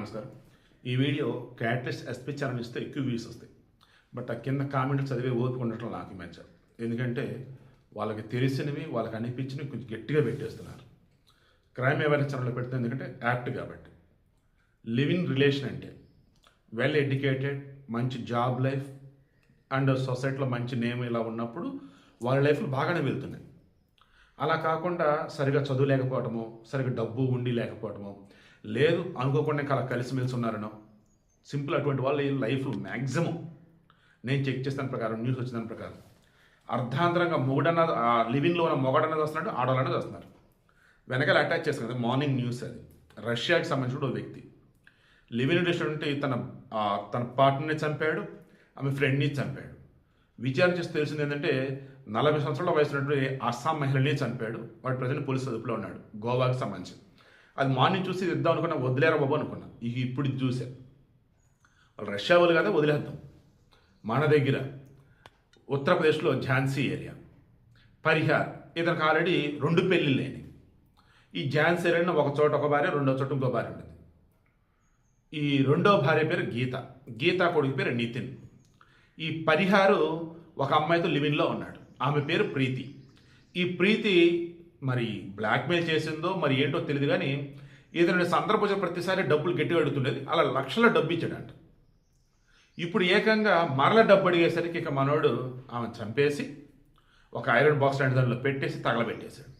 నమస్కారం. ఈ video catalyst SP channel ఇస్తే ఎక్కువ వ్యూస్ వస్తాయి. బట్ ఆ కింద కామెంట్లు చదివే ఓపిక ఉండటం నాకు ఈ మధ్య. ఎందుకంటే వాళ్ళకి తెలిసినవి, వాళ్ళకి అనిపించినవి కొంచెం గట్టిగా పెట్టేస్తున్నారు. క్రైమ్ అవేర్నెస్ ఛానల్లో పెడుతుంది ఎందుకంటే యాప్ట్ కాబట్టి. లివ్ ఇన్ రిలేషన్ అంటే వెల్ ఎడ్యుకేటెడ్, మంచి జాబ్ లైఫ్ అండ్ సొసైటీలో మంచి నేమ్ ఇలా ఉన్నప్పుడు వాళ్ళ లైఫ్లో బాగానే వెళ్తున్నాయి. అలా కాకుండా సరిగా చదువు లేకపోవటము, సరిగా డబ్బు ఉండి లేకపోవటము, లేదు అనుకోకుండా అలా కలిసిమెలిసి ఉన్నారనో, సింపుల్ అటువంటి వాళ్ళ లైఫ్ మ్యాక్సిమం నేను చెక్ చేసిన ప్రకారం, న్యూస్ వచ్చిన ప్రకారం అర్ధాంతరంగా మొగుడన్నది లివింగ్లో ఉన్న మొగడన్నది వస్తున్నాడు, ఆడవాళ్ళన్నది వస్తున్నారు. వెనకాల అటాచ్ చేసుకున్నది మార్నింగ్ న్యూస్. అది రష్యాకి సంబంధించిన ఒక వ్యక్తి లివింగ్ రిలేషన్ తన పార్ట్నర్ని చంపాడు, ఆమె ఫ్రెండ్ని చంపాడు. విచారణ చేసి తెలిసింది ఏంటంటే 40 సంవత్సరాల వయసు ఉన్నటువంటి అస్సాం మహిళని చంపాడు. వాడు ప్రజెంట్ పోలీసు అదుపులో ఉన్నాడు, గోవాకి సంబంధించి. అది మార్నింగ్ చూసి ఇద్దాం అనుకున్నా, వదిలేరా బాబు అనుకున్నా. ఇప్పుడు ఇది చూసా, వాళ్ళు రష్యా వాళ్ళు కదా, వదిలేద్దాం. మన దగ్గర ఉత్తరప్రదేశ్లో ఝాన్సీ ఏరియా పరిహార్, ఇతనికి ఆల్రెడీ 2 పెళ్ళిళ్ళు అయినాయి. ఈ ఝాన్సీ ఏరియాలో ఒక చోట ఒక భార్య, రెండో చోట ఇంకో భార్య ఉండేది. ఈ రెండో భార్య పేరు గీత కొడుకు పేరు నితిన్. ఈ పరిహారు ఒక అమ్మాయితో లివింగ్లో ఉన్నాడు, ఆమె పేరు ప్రీతి. ఈ ప్రీతి మరి బ్లాక్మెయిల్ చేసిందో మరి ఏంటో తెలియదు, కానీ ఇతని సందర్భం ప్రతిసారి డబ్బులు గట్టిగా అడుగుతుండేది. అలా లక్షల డబ్బు ఇచ్చాడంట. ఇప్పుడు ఏకంగా మరల డబ్బు అడిగేసరికి ఇక మనోడు ఆమె చంపేసి ఒక ఐరన్ బాక్స్ లాంటి దానిలో పెట్టేసి తగలబెట్టేశాడు.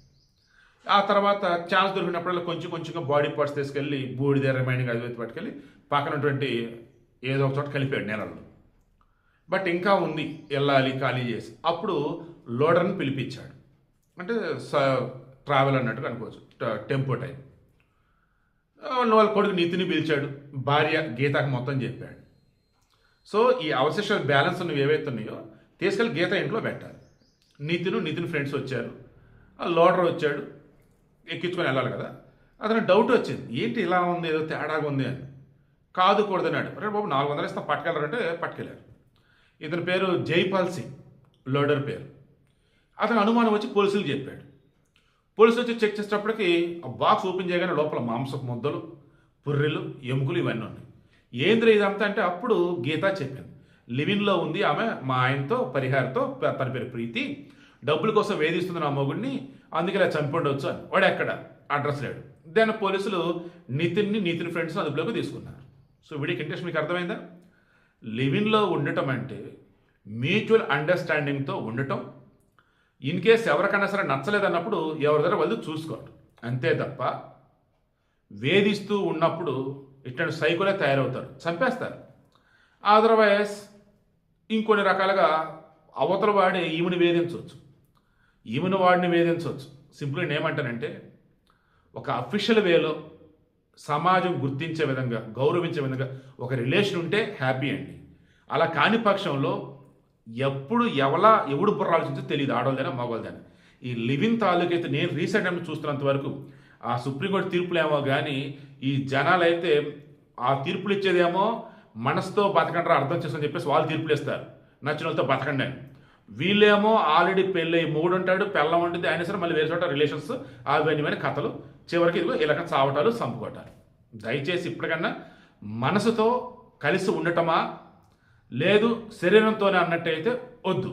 ఆ తర్వాత ఛాన్స్ దొరికినప్పుడల్లా కొంచెం కొంచెంగా బాడీ పార్ట్స్ తీసుకెళ్ళి బూడిద రిమైనింగ్ అది పట్టుకెళ్ళి పక్కనటువంటి ఏదో ఒక చోట కలిపాడు నేలలో. బట్ ఇంకా ఉంది, వెళ్ళాలి ఖాళీ చేసి. అప్పుడు లోడర్ని పిలిపించాడు, అంటే ట్రావెల్ అన్నట్టుగా అనుకోవచ్చు, టెంపో టైం. వాళ్ళ కొడుకు నితిని పిలిచాడు, భార్య గీతకు మొత్తం చెప్పాడు. సో ఈ అవశేషాల బ్యాలెన్స్ ఉన్నవి ఏవైతే ఉన్నాయో తీసుకెళ్ళి గీత ఇంట్లో పెట్టాలి. నితిన్ ఫ్రెండ్స్ వచ్చారు, లోడర్ వచ్చాడు, ఎక్కించుకొని వెళ్ళాలి కదా. అతను డౌట్ వచ్చింది, ఏంటి ఇలా ఉంది, ఏదో తేడాగా ఉంది అని. కాదు కూడదన్నాడు. అరే బాబు 400 ఇస్తాం, పట్టుకెళ్ళారంటే పట్టుకెళ్ళారు. ఇతని పేరు జైపాల్ సింగ్, లోడర్ పేరు. అతను అనుమానం వచ్చి పోలీసులకు చెప్పాడు. పోలీసులు వచ్చి చెక్ చేసేటప్పటికి ఆ బాక్స్ ఓపెన్ చేయగానే లోపల మాంసపు ముద్దలు, పుర్రెలు, ఎముకలు ఇవన్నీ ఉన్నాయి. ఏంద్ర ఇదంతా అంటే అప్పుడు గీత చెప్పింది, లివిన్లో ఉంది ఆమె మా ఆయనతో, పరిహారతో, తన పేరు ప్రీతి, డబ్బుల కోసం వేధిస్తుంది నా మొగుడిని, అందుకే ఇలా చంపండవచ్చు అని. వాడు ఎక్కడ అడ్రస్ లేడు. దాని పోలీసులు నితిన్ ఫ్రెండ్స్ని అదుపులోకి తీసుకున్నారు. సో వీడికి ఇంట్రెస్ట్ మీకు అర్థమైందా? లివిన్లో ఉండటం అంటే మ్యూచువల్ అండర్స్టాండింగ్తో ఉండటం. ఇన్ కేస్ ఎవరికైనా సరే నచ్చలేదన్నప్పుడు ఎవరి దగ్గర వాళ్ళు చూసుకోవడం అంతే తప్ప, వేధిస్తూ ఉన్నప్పుడు ఇట్లాంటి సైకోలే తయారవుతారు, చంపేస్తారు. అదర్వైజ్ ఇంకొన్ని రకాలుగా అవతల వాడే ఈమెను వేధించవచ్చు, ఈమెను వాడిని వేధించవచ్చు. సింపుల్గా నేనేమంటానంటే, ఒక అఫీషియల్ వేలో సమాజం గుర్తించే విధంగా, గౌరవించే విధంగా ఒక రిలేషన్ ఉంటే హ్యాపీ అండి. అలా కాని పక్షంలో ఎవడు బుర్ర ఆలోచించో తెలియదు, ఆడవాళ్ళదైనా మగవాళ్ళదైనా. ఈ లివింగ్ తాలూకైతే నేను రీసెంట్ టైం చూస్తున్నంత వరకు ఆ సుప్రీంకోర్టు తీర్పులేమో కానీ ఈ జనాలు అయితే ఆ తీర్పులు ఇచ్చేదేమో మనసుతో బతకంటారా అర్థం చేసుకొని చెప్పేసి వాళ్ళు తీర్పులు ఇస్తారు, నచ్చిన వాళ్ళతో బతకండి అని. వీళ్ళేమో ఆల్రెడీ పెళ్ళి మూడు ఉంటాడు, పెళ్ళం ఉంటుంది, అయినా సరే మళ్ళీ వేరే చోట రిలేషన్స్ అవన్నీ కథలు, చివరికి ఇదిగో ఇలాగ చావటాలు, చంపుకోవటాలు. దయచేసి ఇప్పటికన్నా మనసుతో కలిసి ఉండటమా, లేదు శరీరంతోనే అన్నట్టయితే వద్దు.